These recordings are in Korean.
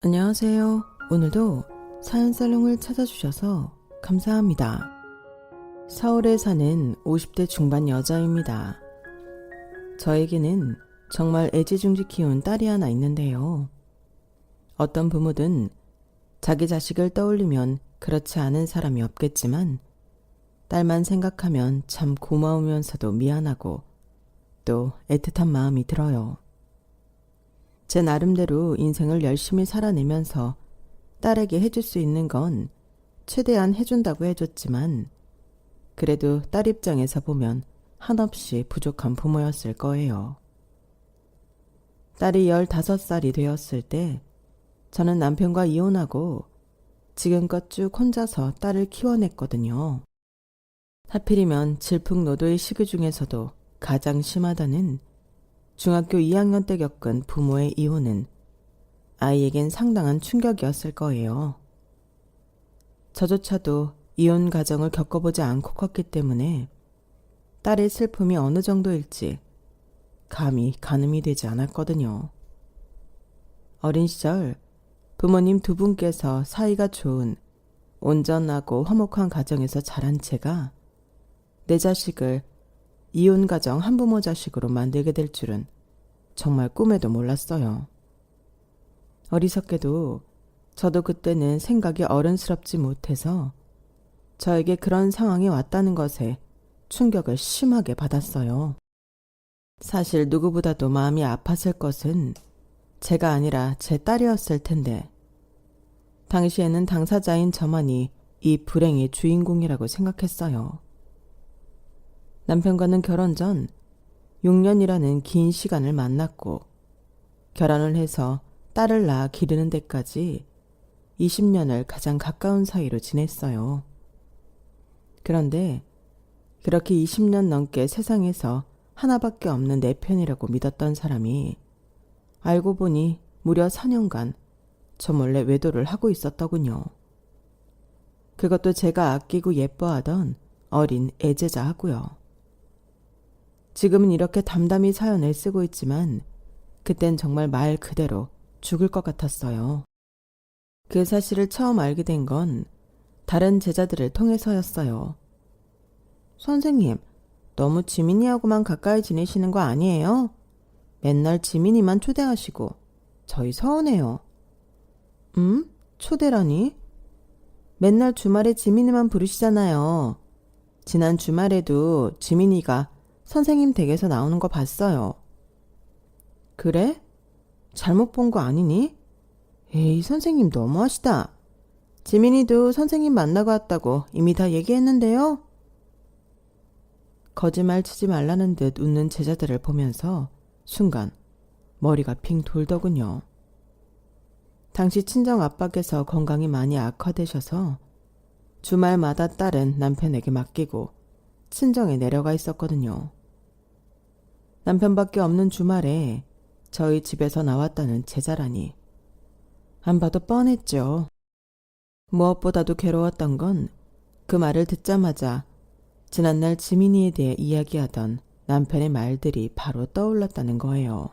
안녕하세요. 오늘도 사연살롱을 찾아주셔서 감사합니다. 서울에 사는 50대 중반 여자입니다. 저에게는 정말 애지중지 키운 딸이 하나 있는데요. 어떤 부모든 자기 자식을 떠올리면 그렇지 않은 사람이 없겠지만 딸만 생각하면 참 고마우면서도 미안하고 또 애틋한 마음이 들어요. 제 나름대로 인생을 열심히 살아내면서 딸에게 해줄 수 있는 건 최대한 해준다고 해줬지만 그래도 딸 입장에서 보면 한없이 부족한 부모였을 거예요. 딸이 15살이 되었을 때 저는 남편과 이혼하고 지금껏 쭉 혼자서 딸을 키워냈거든요. 하필이면 질풍노도의 시기 중에서도 가장 심하다는 중학교 2학년 때 겪은 부모의 이혼은 아이에겐 상당한 충격이었을 거예요. 저조차도 이혼 가정을 겪어보지 않고 컸기 때문에 딸의 슬픔이 어느 정도일지 감히 가늠이 되지 않았거든요. 어린 시절 부모님 두 분께서 사이가 좋은 온전하고 화목한 가정에서 자란 제가 내 자식을 이혼 가정 한부모 자식으로 만들게 될 줄은 정말 꿈에도 몰랐어요. 어리석게도 저도 그때는 생각이 어른스럽지 못해서 저에게 그런 상황이 왔다는 것에 충격을 심하게 받았어요. 사실 누구보다도 마음이 아팠을 것은 제가 아니라 제 딸이었을 텐데 당시에는 당사자인 저만이 이 불행의 주인공이라고 생각했어요. 남편과는 결혼 전 6년이라는 긴 시간을 만났고 결혼을 해서 딸을 낳아 기르는 데까지 20년을 가장 가까운 사이로 지냈어요. 그런데 그렇게 20년 넘게 세상에서 하나밖에 없는 내 편이라고 믿었던 사람이 알고 보니 무려 4년간 저 몰래 외도를 하고 있었더군요. 그것도 제가 아끼고 예뻐하던 어린 애제자하고요. 지금은 이렇게 담담히 사연을 쓰고 있지만 그땐 정말 말 그대로 죽을 것 같았어요. 그 사실을 처음 알게 된 건 다른 제자들을 통해서였어요. 선생님, 너무 지민이하고만 가까이 지내시는 거 아니에요? 맨날 지민이만 초대하시고 저희 서운해요. 초대라니? 맨날 주말에 지민이만 부르시잖아요. 지난 주말에도 지민이가 선생님 댁에서 나오는 거 봤어요. 그래? 잘못 본 거 아니니? 에이, 선생님 너무하시다. 지민이도 선생님 만나고 왔다고 이미 다 얘기했는데요. 거짓말 치지 말라는 듯 웃는 제자들을 보면서 순간 머리가 핑 돌더군요. 당시 친정 아빠께서 건강이 많이 악화되셔서 주말마다 딸은 남편에게 맡기고 친정에 내려가 있었거든요. 남편밖에 없는 주말에 저희 집에서 나왔다는 제자라니 안 봐도 뻔했죠. 무엇보다도 괴로웠던 건 그 말을 듣자마자 지난날 지민이에 대해 이야기하던 남편의 말들이 바로 떠올랐다는 거예요.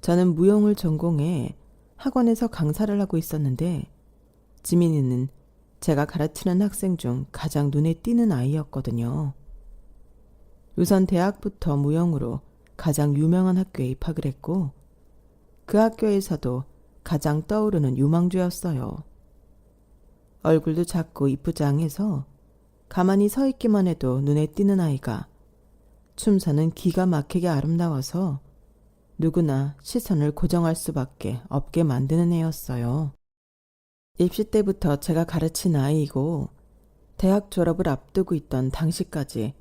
저는 무용을 전공해 학원에서 강사를 하고 있었는데 지민이는 제가 가르치는 학생 중 가장 눈에 띄는 아이였거든요. 우선 대학부터 무용으로 가장 유명한 학교에 입학을 했고 그 학교에서도 가장 떠오르는 유망주였어요. 얼굴도 작고 이쁘장해서 가만히 서 있기만 해도 눈에 띄는 아이가 춤선은 기가 막히게 아름다워서 누구나 시선을 고정할 수밖에 없게 만드는 애였어요. 입시 때부터 제가 가르친 아이이고 대학 졸업을 앞두고 있던 당시까지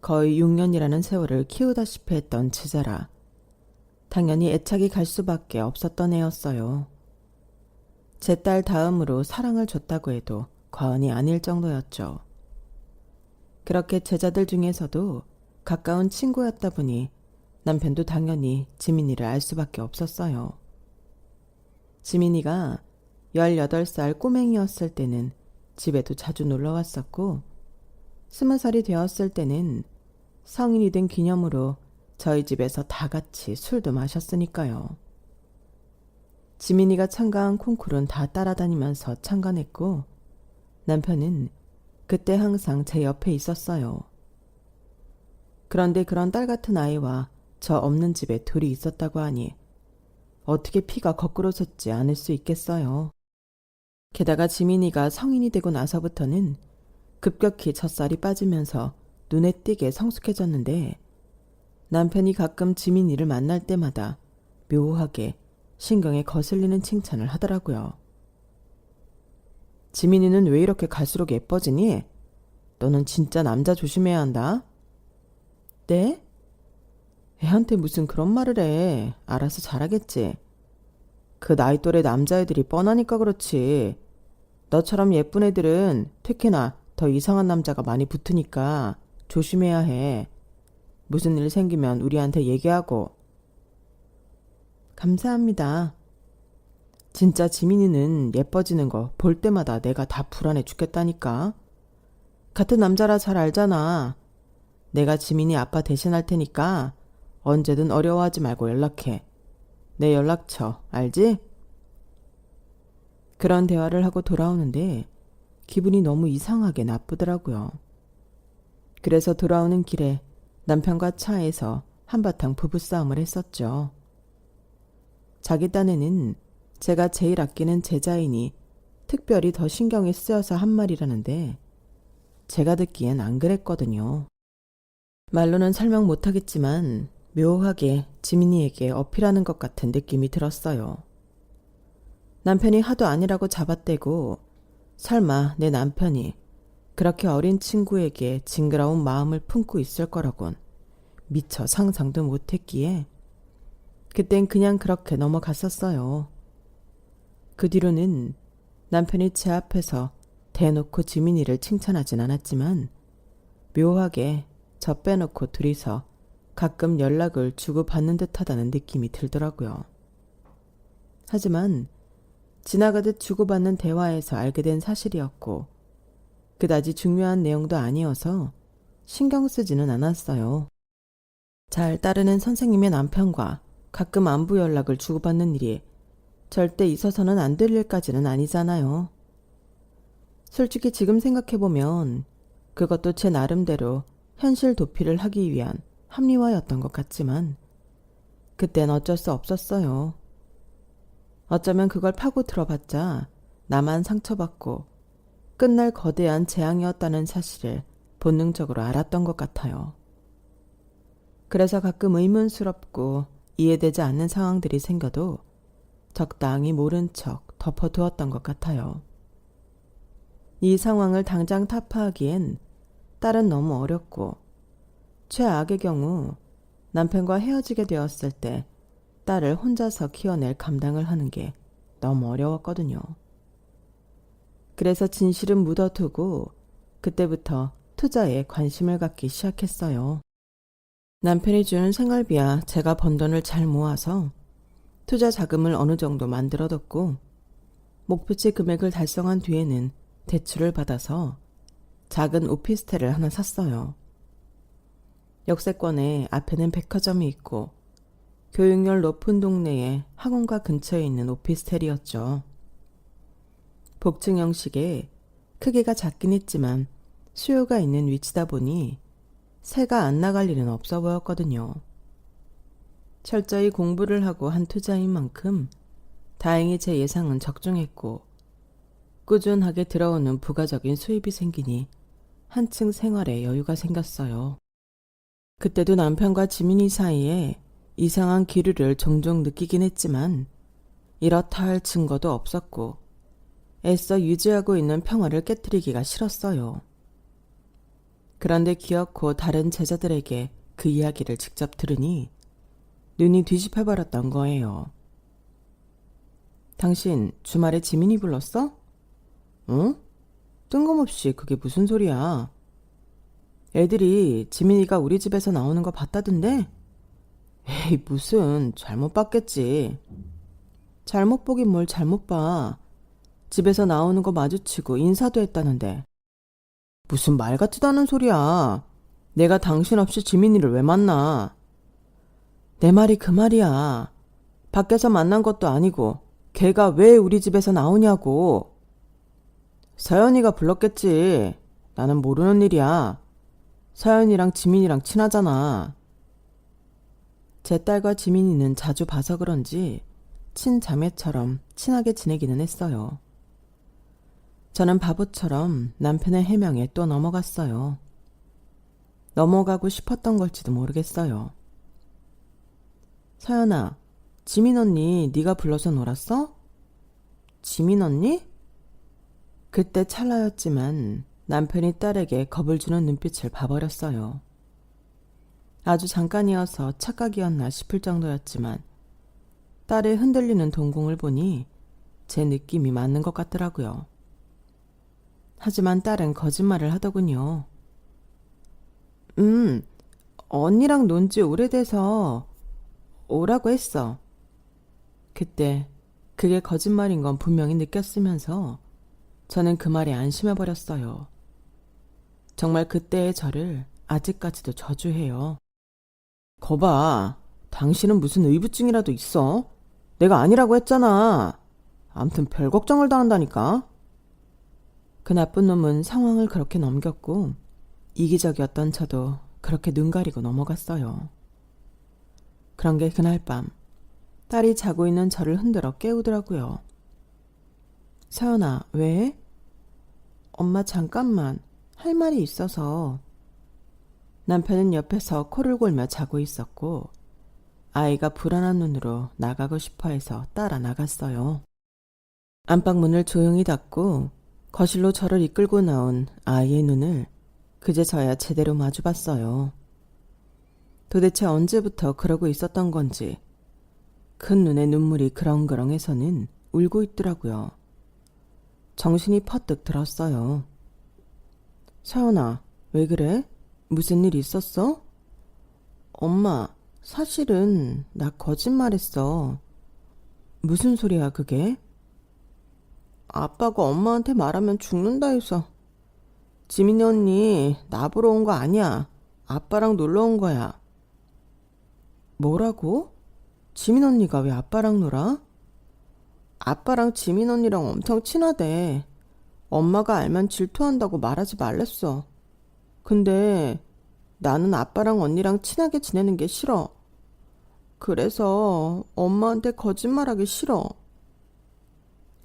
거의 6년이라는 세월을 키우다시피 했던 제자라 당연히 애착이 갈 수밖에 없었던 애였어요. 제 딸 다음으로 사랑을 줬다고 해도 과언이 아닐 정도였죠. 그렇게 제자들 중에서도 가까운 친구였다 보니 남편도 당연히 지민이를 알 수밖에 없었어요. 지민이가 18살 꼬맹이였을 때는 집에도 자주 놀러 왔었고 20살이 되었을 때는 성인이 된 기념으로 저희 집에서 다 같이 술도 마셨으니까요. 지민이가 참가한 콩쿨은 다 따라다니면서 참관했고 남편은 그때 항상 제 옆에 있었어요. 그런데 그런 딸 같은 아이와 저 없는 집에 둘이 있었다고 하니 어떻게 피가 거꾸로 솟지 않을 수 있겠어요. 게다가 지민이가 성인이 되고 나서부터는 급격히 젖살이 빠지면서 눈에 띄게 성숙해졌는데 남편이 가끔 지민이를 만날 때마다 묘하게 신경에 거슬리는 칭찬을 하더라고요. 지민이는 왜 이렇게 갈수록 예뻐지니? 너는 진짜 남자 조심해야 한다. 네? 애한테 무슨 그런 말을 해. 알아서 잘하겠지. 그 나이 또래 남자애들이 뻔하니까 그렇지. 너처럼 예쁜 애들은 특히나 더 이상한 남자가 많이 붙으니까 조심해야 해. 무슨 일 생기면 우리한테 얘기하고. 감사합니다. 진짜 지민이는 예뻐지는 거 볼 때마다 내가 다 불안해 죽겠다니까. 같은 남자라 잘 알잖아. 내가 지민이 아빠 대신할 테니까 언제든 어려워하지 말고 연락해. 내 연락처 알지? 그런 대화를 하고 돌아오는데 기분이 너무 이상하게 나쁘더라고요. 그래서 돌아오는 길에 남편과 차에서 한바탕 부부싸움을 했었죠. 자기 딴에는 제가 제일 아끼는 제자이니 특별히 더 신경이 쓰여서 한 말이라는데 제가 듣기엔 안 그랬거든요. 말로는 설명 못하겠지만 묘하게 지민이에게 어필하는 것 같은 느낌이 들었어요. 남편이 하도 아니라고 잡아떼고 설마 내 남편이 그렇게 어린 친구에게 징그러운 마음을 품고 있을 거라곤 미처 상상도 못했기에 그땐 그냥 그렇게 넘어갔었어요. 그 뒤로는 남편이 제 앞에서 대놓고 지민이를 칭찬하진 않았지만 묘하게 저 빼놓고 둘이서 가끔 연락을 주고받는 듯하다는 느낌이 들더라고요. 하지만 지나가듯 주고받는 대화에서 알게 된 사실이었고 그다지 중요한 내용도 아니어서 신경 쓰지는 않았어요. 잘 따르는 선생님의 남편과 가끔 안부 연락을 주고받는 일이 절대 있어서는 안 될 일까지는 아니잖아요. 솔직히 지금 생각해보면 그것도 제 나름대로 현실 도피를 하기 위한 합리화였던 것 같지만 그땐 어쩔 수 없었어요. 어쩌면 그걸 파고 들어봤자 나만 상처받고 끝날 거대한 재앙이었다는 사실을 본능적으로 알았던 것 같아요. 그래서 가끔 의문스럽고 이해되지 않는 상황들이 생겨도 적당히 모른 척 덮어두었던 것 같아요. 이 상황을 당장 타파하기엔 딸은 너무 어렵고 최악의 경우 남편과 헤어지게 되었을 때 딸을 혼자서 키워낼 감당을 하는 게 너무 어려웠거든요. 그래서 진실은 묻어두고 그때부터 투자에 관심을 갖기 시작했어요. 남편이 주는 생활비야 제가 번 돈을 잘 모아서 투자 자금을 어느 정도 만들어뒀고 목표치 금액을 달성한 뒤에는 대출을 받아서 작은 오피스텔을 하나 샀어요. 역세권에 앞에는 백화점이 있고 교육열 높은 동네에 학원가 근처에 있는 오피스텔이었죠. 복층 형식에 크기가 작긴 했지만 수요가 있는 위치다 보니 새가 안 나갈 일은 없어 보였거든요. 철저히 공부를 하고 한 투자인 만큼 다행히 제 예상은 적중했고 꾸준하게 들어오는 부가적인 수입이 생기니 한층 생활에 여유가 생겼어요. 그때도 남편과 지민이 사이에 이상한 기류를 종종 느끼긴 했지만 이렇다 할 증거도 없었고 애써 유지하고 있는 평화를 깨뜨리기가 싫었어요. 그런데 기어코 다른 제자들에게 그 이야기를 직접 들으니 눈이 뒤집혀버렸던 거예요. 당신 주말에 지민이 불렀어? 응? 뜬금없이 그게 무슨 소리야? 애들이 지민이가 우리 집에서 나오는 거 봤다던데? 에이 무슨 잘못 봤겠지. 잘못 보긴 뭘 잘못 봐. 집에서 나오는 거 마주치고 인사도 했다는데. 무슨 말 같지도 않은 소리야. 내가 당신 없이 지민이를 왜 만나? 내 말이 그 말이야. 밖에서 만난 것도 아니고 걔가 왜 우리 집에서 나오냐고. 서연이가 불렀겠지. 나는 모르는 일이야. 서연이랑 지민이랑 친하잖아. 제 딸과 지민이는 자주 봐서 그런지 친자매처럼 친하게 지내기는 했어요. 저는 바보처럼 남편의 해명에 또 넘어갔어요. 넘어가고 싶었던 걸지도 모르겠어요. 서연아, 지민 언니 네가 불러서 놀았어? 지민 언니? 그때 찰나였지만 남편이 딸에게 겁을 주는 눈빛을 봐버렸어요. 아주 잠깐이어서 착각이었나 싶을 정도였지만 딸의 흔들리는 동공을 보니 제 느낌이 맞는 것 같더라고요. 하지만 딸은 거짓말을 하더군요. 언니랑 논 지 오래돼서 오라고 했어. 그때 그게 거짓말인 건 분명히 느꼈으면서 저는 그 말에 안심해버렸어요. 정말 그때의 저를 아직까지도 저주해요. 거봐, 당신은 무슨 의부증이라도 있어? 내가 아니라고 했잖아. 암튼 별 걱정을 다 한다니까. 그 나쁜 놈은 상황을 그렇게 넘겼고 이기적이었던 저도 그렇게 눈 가리고 넘어갔어요. 그런 게 그날 밤 딸이 자고 있는 저를 흔들어 깨우더라고요. 서연아, 왜? 엄마 잠깐만, 할 말이 있어서. 남편은 옆에서 코를 골며 자고 있었고 아이가 불안한 눈으로 나가고 싶어 해서 따라 나갔어요. 안방문을 조용히 닫고 거실로 저를 이끌고 나온 아이의 눈을 그제서야 제대로 마주봤어요. 도대체 언제부터 그러고 있었던 건지 큰 눈에 눈물이 그렁그렁해서는 울고 있더라고요. 정신이 퍼뜩 들었어요. 서연아, 왜 그래? 무슨 일 있었어? 엄마, 사실은 나 거짓말했어. 무슨 소리야 그게? 아빠가 엄마한테 말하면 죽는다 해서. 지민이 언니 나 보러 온 거 아니야. 아빠랑 놀러 온 거야. 뭐라고? 지민 언니가 왜 아빠랑 놀아? 아빠랑 지민 언니랑 엄청 친하대. 엄마가 알면 질투한다고 말하지 말랬어. 근데 나는 아빠랑 언니랑 친하게 지내는 게 싫어. 그래서 엄마한테 거짓말하기 싫어.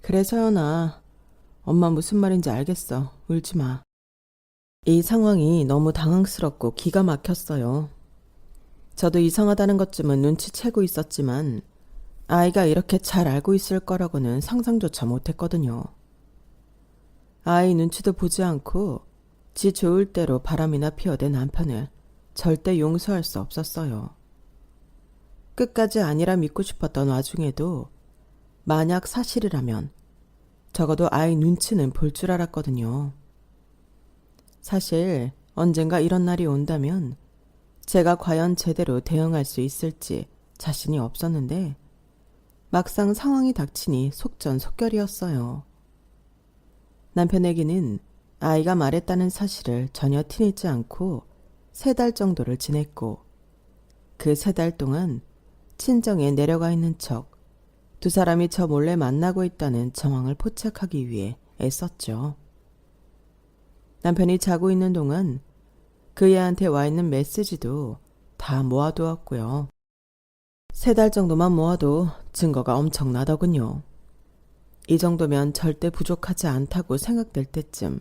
그래 서연아, 엄마 무슨 말인지 알겠어. 울지 마. 이 상황이 너무 당황스럽고 기가 막혔어요. 저도 이상하다는 것쯤은 눈치채고 있었지만 아이가 이렇게 잘 알고 있을 거라고는 상상조차 못했거든요. 아이 눈치도 보지 않고 지 좋을 대로 바람이나 피워댄 남편을 절대 용서할 수 없었어요. 끝까지 아니라 믿고 싶었던 와중에도 만약 사실이라면 적어도 아이 눈치는 볼 줄 알았거든요. 사실 언젠가 이런 날이 온다면 제가 과연 제대로 대응할 수 있을지 자신이 없었는데 막상 상황이 닥치니 속전속결이었어요. 남편에게는 아이가 말했다는 사실을 전혀 티내지 않고 3달 정도를 지냈고 그 3달 동안 친정에 내려가 있는 척 두 사람이 저 몰래 만나고 있다는 정황을 포착하기 위해 애썼죠. 남편이 자고 있는 동안 그 애한테 와 있는 메시지도 다 모아두었고요. 3달 정도만 모아도 증거가 엄청나더군요. 이 정도면 절대 부족하지 않다고 생각될 때쯤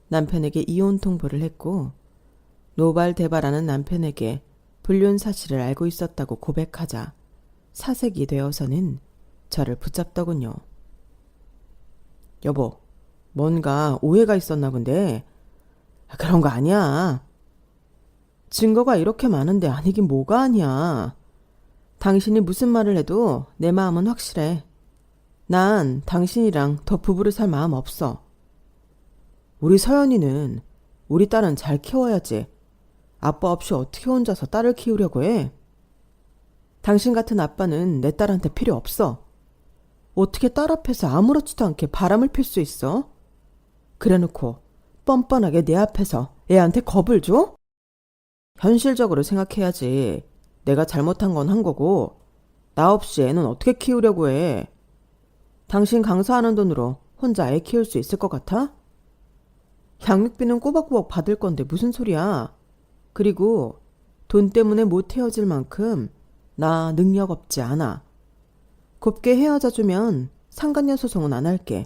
남편에게 이혼 통보를 했고 노발대발하는 남편에게 불륜 사실을 알고 있었다고 고백하자 사색이 되어서는 저를 붙잡더군요. 여보, 뭔가 오해가 있었나 본데. 그런 거 아니야. 증거가 이렇게 많은데 아니긴 뭐가 아니야. 당신이 무슨 말을 해도 내 마음은 확실해. 난 당신이랑 더 부부를 살 마음 없어. 우리 서연이는 우리 딸은 잘 키워야지. 아빠 없이 어떻게 혼자서 딸을 키우려고 해? 당신 같은 아빠는 내 딸한테 필요 없어. 어떻게 딸 앞에서 아무렇지도 않게 바람을 필 수 있어? 그래놓고 뻔뻔하게 내 앞에서 애한테 겁을 줘? 현실적으로 생각해야지. 내가 잘못한 건 한 거고 나 없이 애는 어떻게 키우려고 해? 당신 강사하는 돈으로 혼자 애 키울 수 있을 것 같아? 양육비는 꼬박꼬박 받을 건데 무슨 소리야. 그리고 돈 때문에 못 헤어질 만큼 나 능력 없지 않아. 곱게 헤어져주면 상간녀 소송은 안 할게.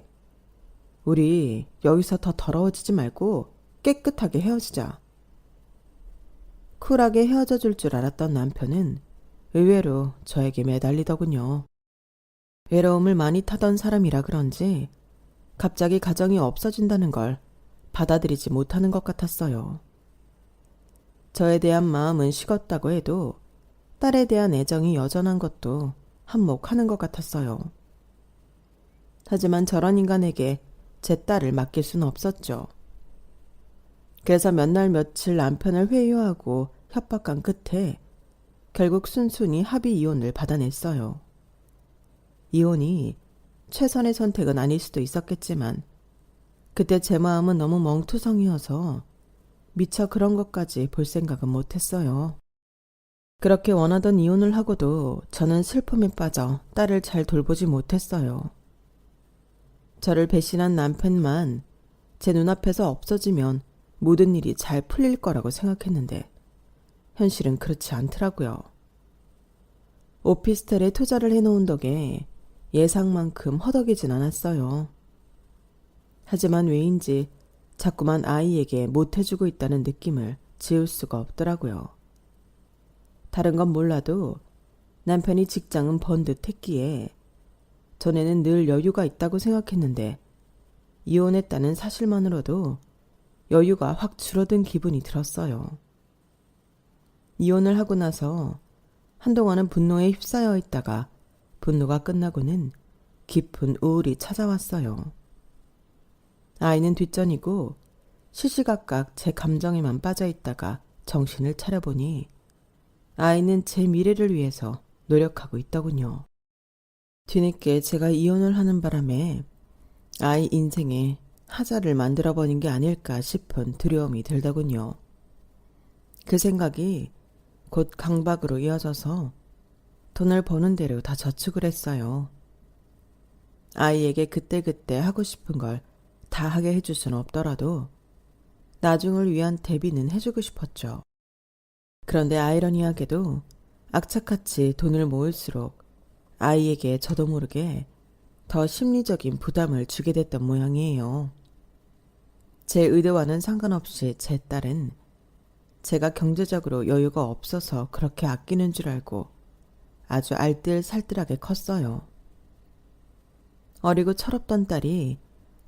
우리 여기서 더 더러워지지 말고 깨끗하게 헤어지자. 쿨하게 헤어져 줄 줄 알았던 남편은 의외로 저에게 매달리더군요. 외로움을 많이 타던 사람이라 그런지 갑자기 가정이 없어진다는 걸 받아들이지 못하는 것 같았어요. 저에 대한 마음은 식었다고 해도 딸에 대한 애정이 여전한 것도 한몫하는 것 같았어요. 하지만 저런 인간에게 제 딸을 맡길 수는 없었죠. 그래서 몇 날 며칠 남편을 회유하고 협박한 끝에 결국 순순히 합의 이혼을 받아냈어요. 이혼이 최선의 선택은 아닐 수도 있었겠지만 그때 제 마음은 너무 멍투성이어서 미처 그런 것까지 볼 생각은 못했어요. 그렇게 원하던 이혼을 하고도 저는 슬픔에 빠져 딸을 잘 돌보지 못했어요. 저를 배신한 남편만 제 눈앞에서 없어지면 모든 일이 잘 풀릴 거라고 생각했는데 현실은 그렇지 않더라고요. 오피스텔에 투자를 해놓은 덕에 예상만큼 허덕이진 않았어요. 하지만 왜인지 자꾸만 아이에게 못해주고 있다는 느낌을 지울 수가 없더라고요. 다른 건 몰라도 남편이 직장은 번듯했기에 전에는 늘 여유가 있다고 생각했는데 이혼했다는 사실만으로도 여유가 확 줄어든 기분이 들었어요. 이혼을 하고 나서 한동안은 분노에 휩싸여 있다가 분노가 끝나고는 깊은 우울이 찾아왔어요. 아이는 뒷전이고 시시각각 제 감정에만 빠져 있다가 정신을 차려보니 아이는 제 미래를 위해서 노력하고 있더군요. 뒤늦게 제가 이혼을 하는 바람에 아이 인생에 하자를 만들어버린 게 아닐까 싶은 두려움이 들더군요. 그 생각이 곧 강박으로 이어져서 돈을 버는 대로 다 저축을 했어요. 아이에게 그때그때 하고 싶은 걸 다 하게 해줄 수는 없더라도 나중을 위한 대비는 해주고 싶었죠. 그런데 아이러니하게도 악착같이 돈을 모을수록 아이에게 저도 모르게 더 심리적인 부담을 주게 됐던 모양이에요. 제 의도와는 상관없이 제 딸은 제가 경제적으로 여유가 없어서 그렇게 아끼는 줄 알고 아주 알뜰살뜰하게 컸어요. 어리고 철없던 딸이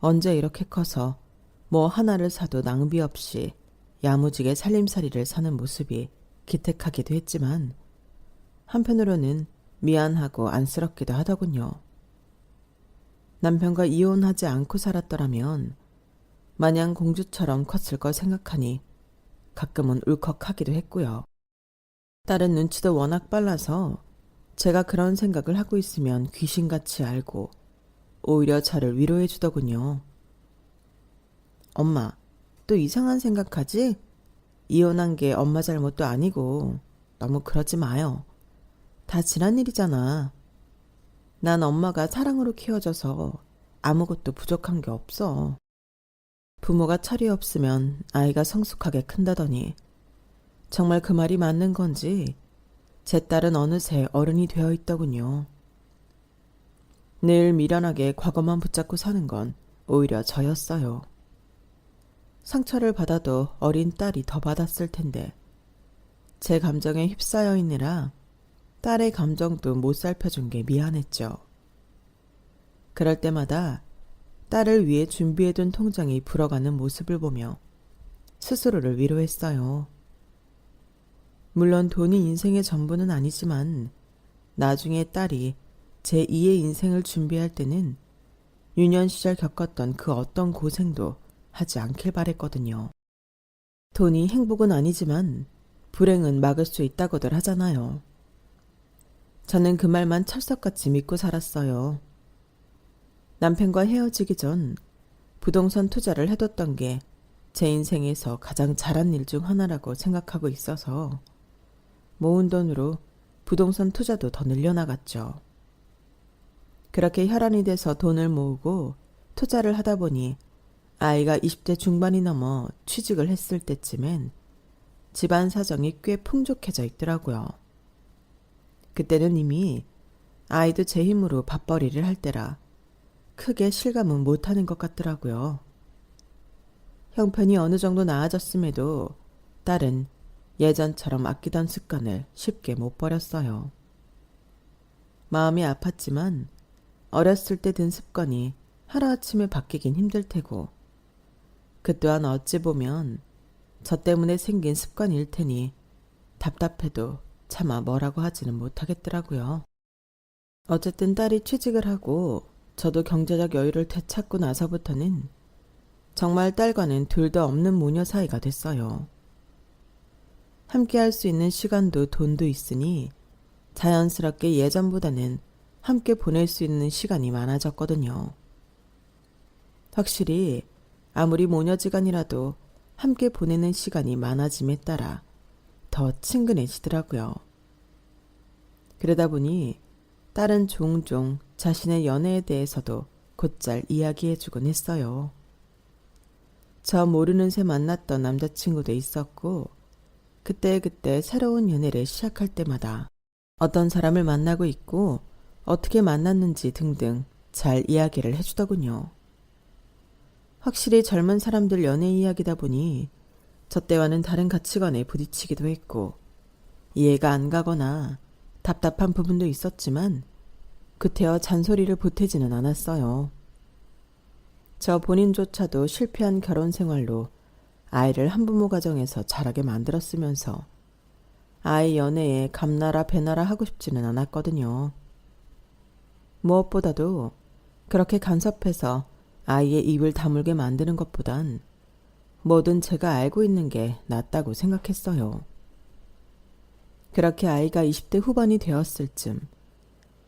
언제 이렇게 커서 뭐 하나를 사도 낭비 없이 야무지게 살림살이를 사는 모습이 기특하기도 했지만 한편으로는 미안하고 안쓰럽기도 하더군요. 남편과 이혼하지 않고 살았더라면 마냥 공주처럼 컸을 걸 생각하니 가끔은 울컥하기도 했고요. 딸은 눈치도 워낙 빨라서 제가 그런 생각을 하고 있으면 귀신같이 알고 오히려 저를 위로해 주더군요. 엄마, 또 이상한 생각하지? 이혼한 게 엄마 잘못도 아니고 너무 그러지 마요. 다 지난 일이잖아. 난 엄마가 사랑으로 키워줘서 아무것도 부족한 게 없어. 부모가 철이 없으면 아이가 성숙하게 큰다더니 정말 그 말이 맞는 건지 제 딸은 어느새 어른이 되어 있더군요. 늘 미련하게 과거만 붙잡고 사는 건 오히려 저였어요. 상처를 받아도 어린 딸이 더 받았을 텐데 제 감정에 휩싸여 있느라 딸의 감정도 못 살펴준 게 미안했죠. 그럴 때마다 딸을 위해 준비해둔 통장이 불어가는 모습을 보며 스스로를 위로했어요. 물론 돈이 인생의 전부는 아니지만 나중에 딸이 제2의 인생을 준비할 때는 유년 시절 겪었던 그 어떤 고생도 하지 않길 바랬거든요. 돈이 행복은 아니지만 불행은 막을 수 있다고들 하잖아요. 저는 그 말만 철석같이 믿고 살았어요. 남편과 헤어지기 전 부동산 투자를 해뒀던 게 제 인생에서 가장 잘한 일 중 하나라고 생각하고 있어서 모은 돈으로 부동산 투자도 더 늘려나갔죠. 그렇게 혈안이 돼서 돈을 모으고 투자를 하다 보니 아이가 20대 중반이 넘어 취직을 했을 때쯤엔 집안 사정이 꽤 풍족해져 있더라고요. 그때는 이미 아이도 제 힘으로 밥벌이를 할 때라 크게 실감은 못하는 것 같더라고요. 형편이 어느 정도 나아졌음에도 딸은 예전처럼 아끼던 습관을 쉽게 못 버렸어요. 마음이 아팠지만 어렸을 때 든 습관이 하루아침에 바뀌긴 힘들 테고 그 또한 어찌 보면 저 때문에 생긴 습관일 테니 답답해도 차마 뭐라고 하지는 못하겠더라고요. 어쨌든 딸이 취직을 하고 저도 경제적 여유를 되찾고 나서부터는 정말 딸과는 둘도 없는 모녀 사이가 됐어요. 함께 할 수 있는 시간도 돈도 있으니 자연스럽게 예전보다는 함께 보낼 수 있는 시간이 많아졌거든요. 확실히 아무리 모녀지간이라도 함께 보내는 시간이 많아짐에 따라 더 친근해지더라고요. 그러다 보니 딸은 종종 자신의 연애에 대해서도 곧잘 이야기해주곤 했어요. 저 모르는 새 만났던 남자친구도 있었고 그때그때 새로운 연애를 시작할 때마다 어떤 사람을 만나고 있고 어떻게 만났는지 등등 잘 이야기를 해주더군요. 확실히 젊은 사람들 연애 이야기다 보니 저 때와는 다른 가치관에 부딪히기도 했고 이해가 안 가거나 답답한 부분도 있었지만 구태여 잔소리를 보태지는 않았어요. 저 본인조차도 실패한 결혼 생활로 아이를 한부모 가정에서 자라게 만들었으면서 아이 연애에 감나라 배나라 하고 싶지는 않았거든요. 무엇보다도 그렇게 간섭해서 아이의 입을 다물게 만드는 것보단 뭐든 제가 알고 있는 게 낫다고 생각했어요. 그렇게 아이가 20대 후반이 되었을 쯤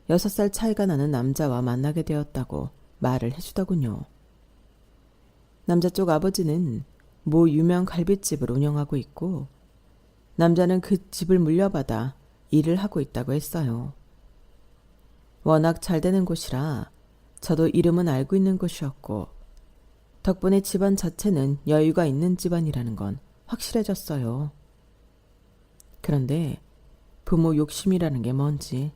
6살 차이가 나는 남자와 만나게 되었다고 말을 해주더군요. 남자 쪽 아버지는 모 유명 갈비집을 운영하고 있고 남자는 그 집을 물려받아 일을 하고 있다고 했어요. 워낙 잘 되는 곳이라 저도 이름은 알고 있는 곳이었고 덕분에 집안 자체는 여유가 있는 집안이라는 건 확실해졌어요. 그런데 부모 욕심이라는 게 뭔지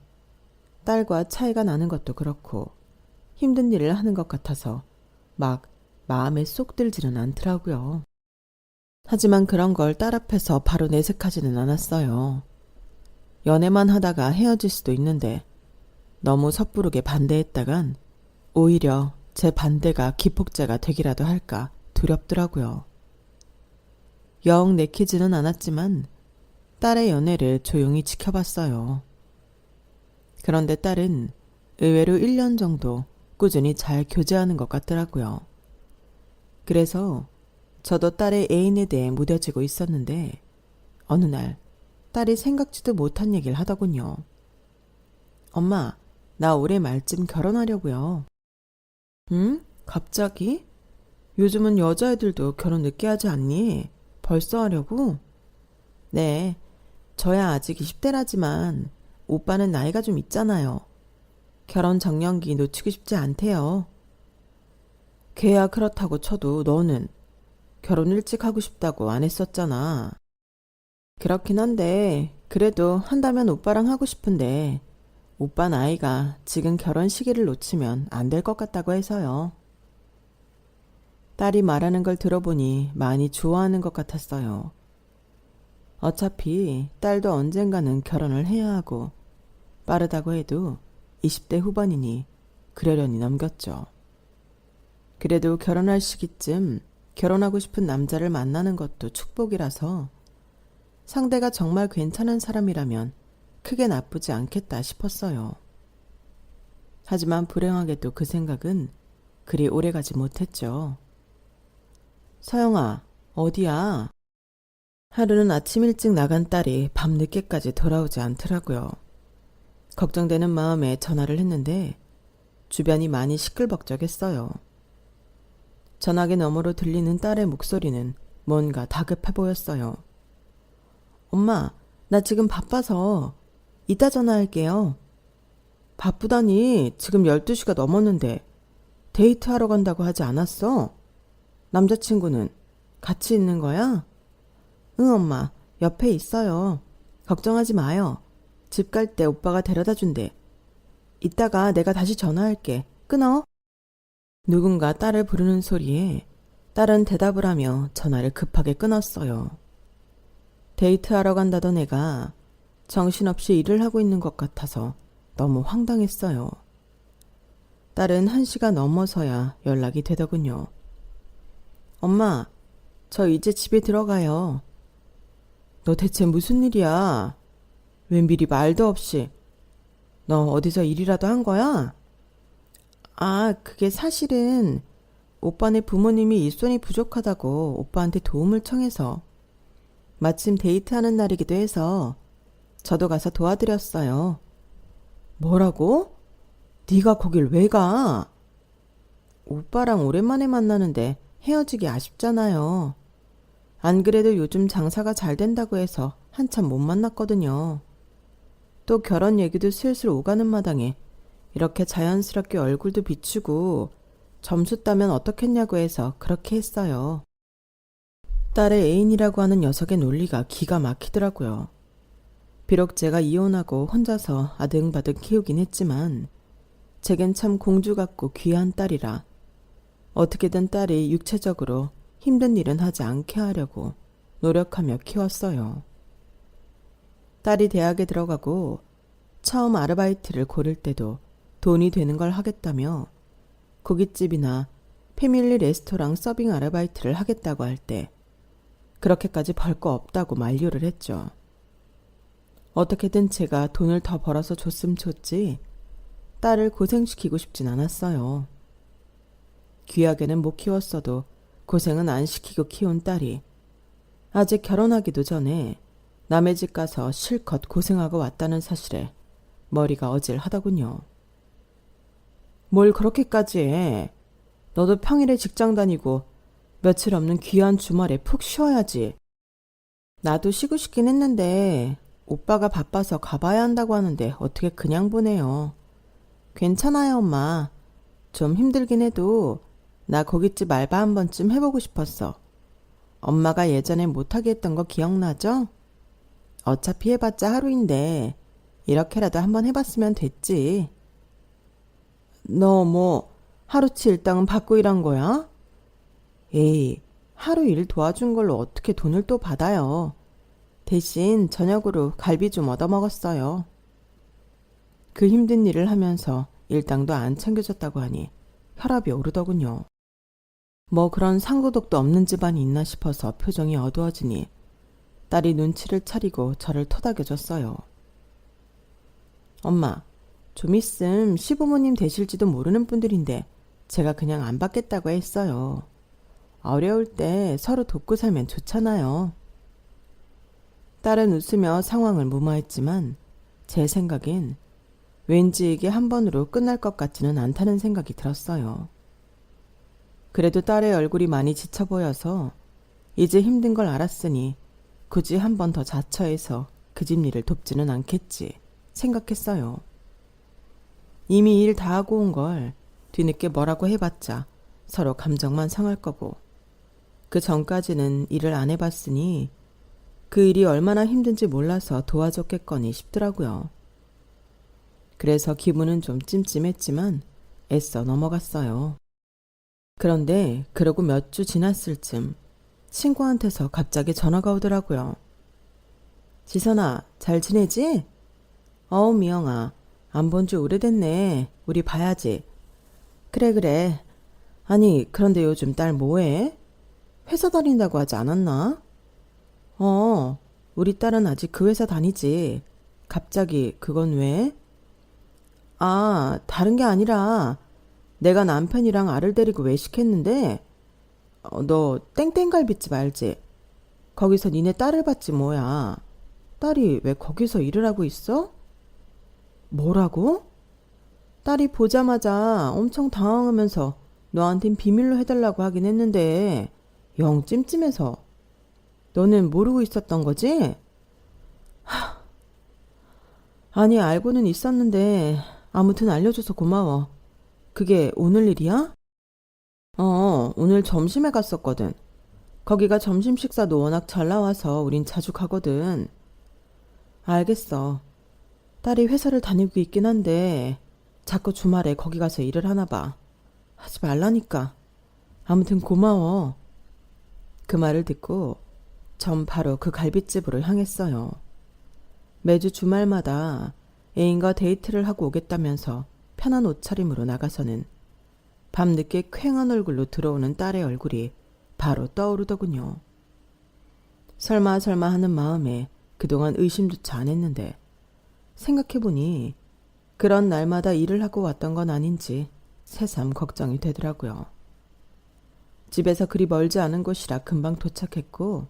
딸과 차이가 나는 것도 그렇고 힘든 일을 하는 것 같아서 막 마음에 쏙 들지는 않더라고요. 하지만 그런 걸 딸 앞에서 바로 내색하지는 않았어요. 연애만 하다가 헤어질 수도 있는데 너무 섣부르게 반대했다간 오히려 제 반대가 기폭제가 되기라도 할까 두렵더라고요. 영 내키지는 않았지만 딸의 연애를 조용히 지켜봤어요. 그런데 딸은 의외로 1년 정도 꾸준히 잘 교제하는 것 같더라고요. 그래서 저도 딸의 애인에 대해 무뎌지고 있었는데 어느 날 딸이 생각지도 못한 얘기를 하더군요. 엄마, 나 올해 말쯤 결혼하려고요. 응? 갑자기? 요즘은 여자애들도 결혼 늦게 하지 않니? 벌써 하려고? 네, 저야 아직 20대라지만 오빠는 나이가 좀 있잖아요. 결혼 적령기 놓치고 싶지 않대요. 걔야 그렇다고 쳐도 너는 결혼 일찍 하고 싶다고 안 했었잖아. 그렇긴 한데 그래도 한다면 오빠랑 하고 싶은데 오빠 나이가 지금 결혼 시기를 놓치면 안 될 것 같다고 해서요. 딸이 말하는 걸 들어보니 많이 좋아하는 것 같았어요. 어차피 딸도 언젠가는 결혼을 해야 하고 빠르다고 해도 20대 후반이니 그러려니 넘겼죠. 그래도 결혼할 시기쯤 결혼하고 싶은 남자를 만나는 것도 축복이라서 상대가 정말 괜찮은 사람이라면 크게 나쁘지 않겠다 싶었어요. 하지만 불행하게도 그 생각은 그리 오래가지 못했죠. 서영아, 어디야? 하루는 아침 일찍 나간 딸이 밤 늦게까지 돌아오지 않더라고요. 걱정되는 마음에 전화를 했는데 주변이 많이 시끌벅적했어요. 전화기 너머로 들리는 딸의 목소리는 뭔가 다급해 보였어요. 엄마, 나 지금 바빠서 이따 전화할게요. 바쁘다니 지금 12시가 넘었는데 데이트하러 간다고 하지 않았어? 남자친구는 같이 있는 거야? 응, 엄마. 옆에 있어요. 걱정하지 마요. 집 갈 때 오빠가 데려다 준대. 이따가 내가 다시 전화할게. 끊어. 누군가 딸을 부르는 소리에 딸은 대답을 하며 전화를 급하게 끊었어요. 데이트하러 간다던 애가 정신없이 일을 하고 있는 것 같아서 너무 황당했어요. 딸은 1시가 넘어서야 연락이 되더군요. 엄마, 저 이제 집에 들어가요. 너 대체 무슨 일이야? 웬 미리 말도 없이. 너 어디서 일이라도 한 거야? 아, 그게 사실은 오빠네 부모님이 일손이 부족하다고 오빠한테 도움을 청해서 마침 데이트하는 날이기도 해서 저도 가서 도와드렸어요. 뭐라고? 네가 거길 왜 가? 오빠랑 오랜만에 만나는데 헤어지기 아쉽잖아요. 안 그래도 요즘 장사가 잘 된다고 해서 한참 못 만났거든요. 또 결혼 얘기도 슬슬 오가는 마당에 이렇게 자연스럽게 얼굴도 비추고 점수 따면 어떻겠냐고 해서 그렇게 했어요. 딸의 애인이라고 하는 녀석의 논리가 기가 막히더라고요. 비록 제가 이혼하고 혼자서 아등바등 키우긴 했지만 제겐 참 공주 같고 귀한 딸이라 어떻게든 딸이 육체적으로 힘든 일은 하지 않게 하려고 노력하며 키웠어요. 딸이 대학에 들어가고 처음 아르바이트를 고를 때도 돈이 되는 걸 하겠다며 고깃집이나 패밀리 레스토랑 서빙 아르바이트를 하겠다고 할 때 그렇게까지 벌 거 없다고 만류를 했죠. 어떻게든 제가 돈을 더 벌어서 줬으면 좋지 딸을 고생시키고 싶진 않았어요. 귀하게는 못 키웠어도 고생은 안 시키고 키운 딸이 아직 결혼하기도 전에 남의 집 가서 실컷 고생하고 왔다는 사실에 머리가 어질하더군요. 뭘 그렇게까지 해. 너도 평일에 직장 다니고 며칠 없는 귀한 주말에 푹 쉬어야지. 나도 쉬고 싶긴 했는데 오빠가 바빠서 가봐야 한다고 하는데 어떻게 그냥 보내요. 괜찮아요, 엄마. 좀 힘들긴 해도 나 고깃집 알바 한 번쯤 해보고 싶었어. 엄마가 예전에 못하게 했던 거 기억나죠? 어차피 해봤자 하루인데 이렇게라도 한번 해봤으면 됐지. 너 뭐 하루치 일당은 받고 일한 거야? 에이, 하루 일 도와준 걸로 어떻게 돈을 또 받아요. 대신 저녁으로 갈비 좀 얻어먹었어요. 그 힘든 일을 하면서 일당도 안 챙겨줬다고 하니 혈압이 오르더군요. 뭐 그런 상도덕도 없는 집안이 있나 싶어서 표정이 어두워지니 딸이 눈치를 차리고 저를 토닥여줬어요. 엄마, 좀 있음 시부모님 되실지도 모르는 분들인데 제가 그냥 안 받겠다고 했어요. 어려울 때 서로 돕고 살면 좋잖아요. 딸은 웃으며 상황을 무마했지만 제 생각엔 왠지 이게 한 번으로 끝날 것 같지는 않다는 생각이 들었어요. 그래도 딸의 얼굴이 많이 지쳐 보여서 이제 힘든 걸 알았으니 굳이 한 번 더 자처해서 그 집 일을 돕지는 않겠지 생각했어요. 이미 일 다 하고 온 걸 뒤늦게 뭐라고 해봤자 서로 감정만 상할 거고 그 전까지는 일을 안 해봤으니 그 일이 얼마나 힘든지 몰라서 도와줬겠거니 싶더라고요. 그래서 기분은 좀 찜찜했지만 애써 넘어갔어요. 그런데 그러고 몇 주 지났을 쯤 친구한테서 갑자기 전화가 오더라고요. 지선아, 잘 지내지? 미영아, 안 본 지 오래됐네. 우리 봐야지. 그래. 아니, 그런데 요즘 딸 뭐해? 회사 다닌다고 하지 않았나? 우리 딸은 아직 그 회사 다니지. 갑자기 그건 왜? 아, 다른 게 아니라 내가 남편이랑 아를 데리고 외식했는데 너 땡땡갈비집 알지? 거기서 니네 딸을 봤지 뭐야. 딸이 왜 거기서 일을 하고 있어? 뭐라고? 딸이 보자마자 엄청 당황하면서 너한텐 비밀로 해달라고 하긴 했는데 영 찜찜해서. 너는 모르고 있었던 거지? 아니, 알고는 있었는데 아무튼 알려줘서 고마워. 그게 오늘 일이야? 오늘 점심에 갔었거든. 거기가 점심 식사도 워낙 잘 나와서 우린 자주 가거든. 알겠어. 딸이 회사를 다니고 있긴 한데 자꾸 주말에 거기 가서 일을 하나 봐. 하지 말라니까. 아무튼 고마워. 그 말을 듣고 전 바로 그 갈빗집으로 향했어요. 매주 주말마다 애인과 데이트를 하고 오겠다면서 편한 옷차림으로 나가서는 밤늦게 퀭한 얼굴로 들어오는 딸의 얼굴이 바로 떠오르더군요. 설마 하는 마음에 그동안 의심조차 안 했는데 생각해보니 그런 날마다 일을 하고 왔던 건 아닌지 새삼 걱정이 되더라고요. 집에서 그리 멀지 않은 곳이라 금방 도착했고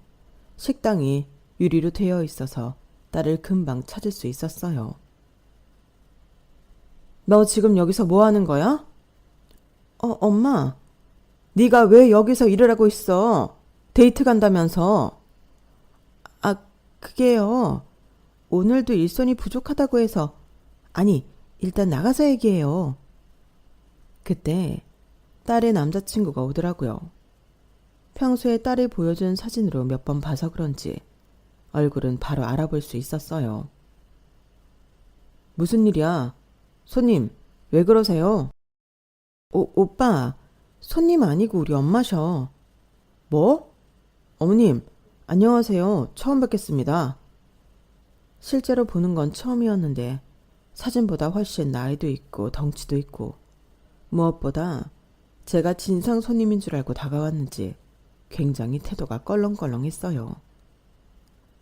식당이 유리로 되어 있어서 딸을 금방 찾을 수 있었어요. 너 지금 여기서 뭐 하는 거야? 엄마. 네가 왜 여기서 일을 하고 있어? 데이트 간다면서. 그게요. 오늘도 일손이 부족하다고 해서. 아니, 일단 나가서 얘기해요. 그때 딸의 남자친구가 오더라고요. 평소에 딸이 보여준 사진으로 몇 번 봐서 그런지 얼굴은 바로 알아볼 수 있었어요. 무슨 일이야? 손님, 왜 그러세요? 오빠, 손님 아니고 우리 엄마셔. 뭐? 어머님, 안녕하세요. 처음 뵙겠습니다. 실제로 보는 건 처음이었는데 사진보다 훨씬 나이도 있고 덩치도 있고 무엇보다 제가 진상 손님인 줄 알고 다가왔는지 굉장히 태도가 껄렁껄렁했어요.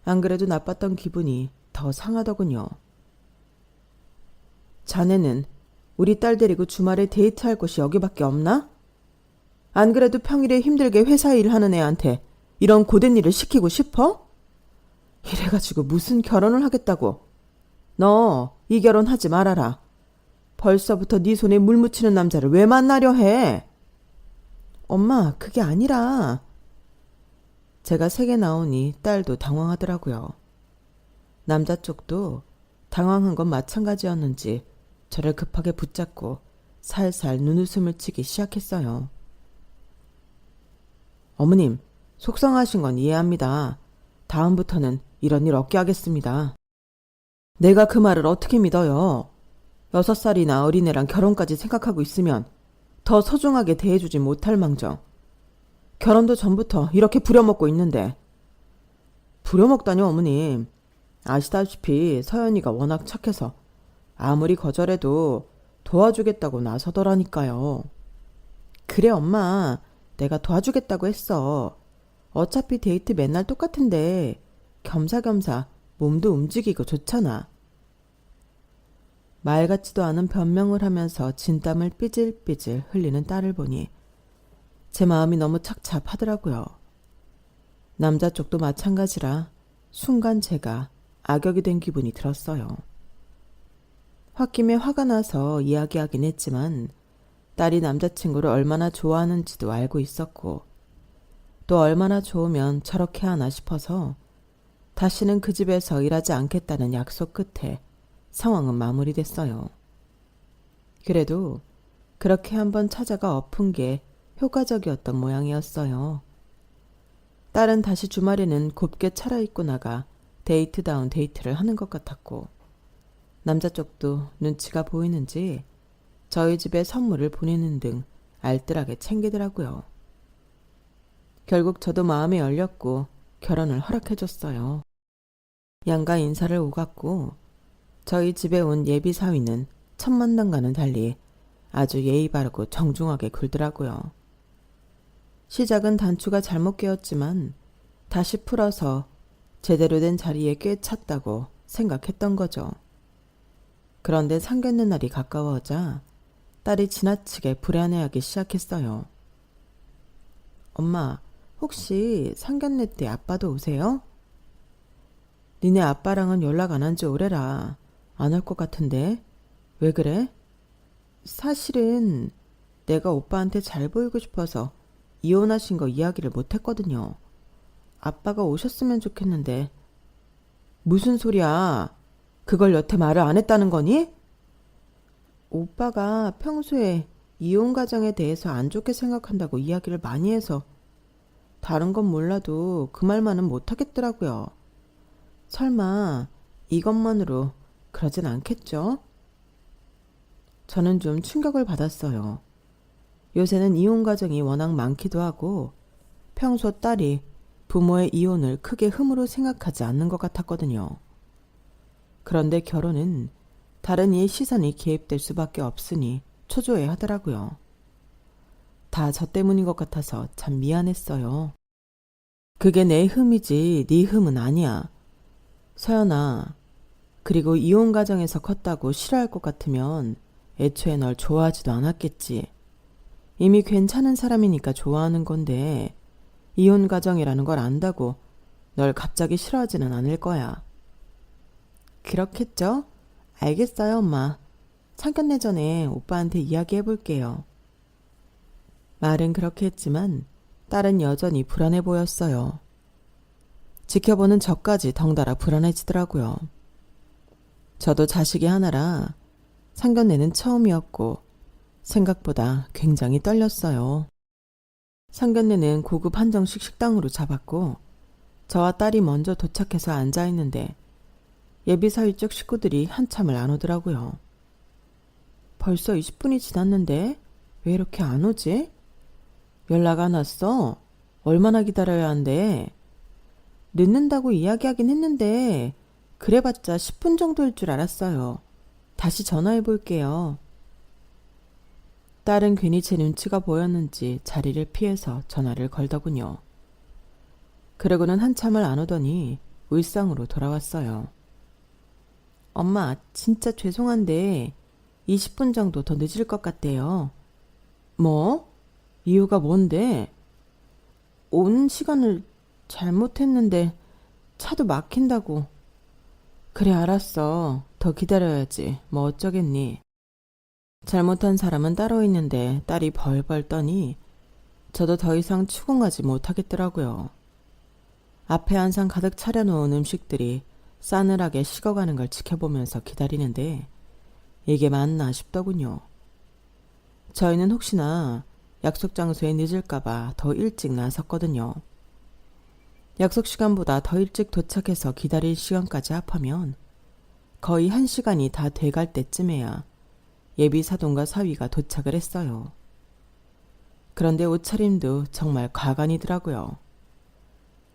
안 그래도 나빴던 기분이 더 상하더군요. 자네는 우리 딸 데리고 주말에 데이트할 곳이 여기밖에 없나? 안 그래도 평일에 힘들게 회사 일하는 애한테 이런 고된 일을 시키고 싶어? 이래가지고 무슨 결혼을 하겠다고. 너 이 결혼 하지 말아라. 벌써부터 네 손에 물 묻히는 남자를 왜 만나려 해? 엄마, 그게 아니라. 제가 세게 나오니 딸도 당황하더라고요. 남자 쪽도 당황한 건 마찬가지였는지 저를 급하게 붙잡고 살살 눈웃음을 치기 시작했어요. 어머님, 속상하신 건 이해합니다. 다음부터는 이런 일 없게 하겠습니다. 내가 그 말을 어떻게 믿어요? 6살이나 어린애랑 결혼까지 생각하고 있으면 더 소중하게 대해주지 못할 망정. 결혼도 전부터 이렇게 부려먹고 있는데. 부려먹다뇨, 어머님. 아시다시피 서연이가 워낙 착해서 아무리 거절해도 도와주겠다고 나서더라니까요. 그래, 엄마. 내가 도와주겠다고 했어. 어차피 데이트 맨날 똑같은데 겸사겸사 몸도 움직이고 좋잖아. 말 같지도 않은 변명을 하면서 진땀을 삐질삐질 흘리는 딸을 보니 제 마음이 너무 착잡하더라고요. 남자 쪽도 마찬가지라 순간 제가 악역이 된 기분이 들었어요. 홧김에 화가 나서 이야기하긴 했지만 딸이 남자친구를 얼마나 좋아하는지도 알고 있었고 또 얼마나 좋으면 저렇게 하나 싶어서 다시는 그 집에서 일하지 않겠다는 약속 끝에 상황은 마무리됐어요. 그래도 그렇게 한번 찾아가 엎은 게 효과적이었던 모양이었어요. 딸은 다시 주말에는 곱게 차려입고 나가 데이트다운 데이트를 하는 것 같았고 남자 쪽도 눈치가 보이는지 저희 집에 선물을 보내는 등 알뜰하게 챙기더라고요. 결국 저도 마음이 열렸고 결혼을 허락해줬어요. 양가 인사를 오갔고 저희 집에 온 예비 사위는 첫 만남과는 달리 아주 예의 바르고 정중하게 굴더라고요. 시작은 단추가 잘못 끼었지만 다시 풀어서 제대로 된 자리에 꽤 찼다고 생각했던 거죠. 그런데 상견례 날이 가까워오자 딸이 지나치게 불안해하기 시작했어요. 엄마, 혹시 상견례 때 아빠도 오세요? 니네 아빠랑은 연락 안 한 지 오래라. 안 올 것 같은데. 왜 그래? 사실은 내가 오빠한테 잘 보이고 싶어서 이혼하신 거 이야기를 못 했거든요. 아빠가 오셨으면 좋겠는데. 무슨 소리야? 그걸 여태 말을 안 했다는 거니? 오빠가 평소에 이혼 가정에 대해서 안 좋게 생각한다고 이야기를 많이 해서 다른 건 몰라도 그 말만은 못하겠더라고요. 설마 이것만으로 그러진 않겠죠? 저는 좀 충격을 받았어요. 요새는 이혼 가정이 워낙 많기도 하고 평소 딸이 부모의 이혼을 크게 흠으로 생각하지 않는 것 같았거든요. 그런데 결혼은 다른 이의 시선이 개입될 수밖에 없으니 초조해 하더라고요. 다 저 때문인 것 같아서 참 미안했어요. 그게 내 흠이지 네 흠은 아니야. 서연아, 그리고 이혼 가정에서 컸다고 싫어할 것 같으면 애초에 널 좋아하지도 않았겠지. 이미 괜찮은 사람이니까 좋아하는 건데 이혼 가정이라는 걸 안다고 널 갑자기 싫어하지는 않을 거야. 그렇겠죠? 알겠어요, 엄마. 상견례 전에 오빠한테 이야기해 볼게요. 말은 그렇게 했지만 딸은 여전히 불안해 보였어요. 지켜보는 저까지 덩달아 불안해지더라고요. 저도 자식이 하나라 상견례는 처음이었고 생각보다 굉장히 떨렸어요. 상견례는 고급 한정식 식당으로 잡았고 저와 딸이 먼저 도착해서 앉아있는데 예비사위 쪽 식구들이 한참을 안 오더라고요. 벌써 20분이 지났는데 왜 이렇게 안 오지? 연락 안 왔어? 얼마나 기다려야 한대? 늦는다고 이야기하긴 했는데 그래봤자 10분 정도일 줄 알았어요. 다시 전화해 볼게요. 딸은 괜히 제 눈치가 보였는지 자리를 피해서 전화를 걸더군요. 그러고는 한참을 안 오더니 울상으로 돌아왔어요. 엄마, 진짜 죄송한데 20분 정도 더 늦을 것 같대요. 뭐? 이유가 뭔데? 오는 시간을 잘못했는데 차도 막힌다고. 그래, 알았어. 더 기다려야지. 뭐 어쩌겠니. 잘못한 사람은 따로 있는데 딸이 벌벌 떠니 저도 더 이상 추궁하지 못하겠더라고요. 앞에 한 상 가득 차려놓은 음식들이 싸늘하게 식어가는 걸 지켜보면서 기다리는데 이게 맞나 싶더군요. 저희는 혹시나 약속 장소에 늦을까봐 더 일찍 나섰거든요. 약속 시간보다 더 일찍 도착해서 기다릴 시간까지 합하면 거의 1시간이 다 돼갈 때쯤에야 예비 사돈과 사위가 도착을 했어요. 그런데 옷차림도 정말 과간이더라고요.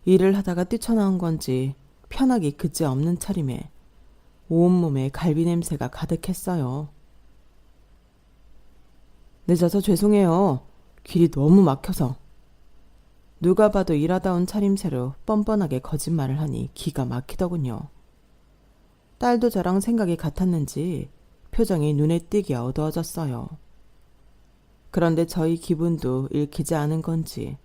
일을 하다가 뛰쳐나온 건지 편하기 그지없는 차림에 온몸에 갈비 냄새가 가득했어요. 늦어서 죄송해요. 길이 너무 막혀서. 누가 봐도 일하다 온 차림새로 뻔뻔하게 거짓말을 하니 기가 막히더군요. 딸도 저랑 생각이 같았는지 표정이 눈에 띄게 어두워졌어요. 그런데 저희 기분도 읽히지 않은 건지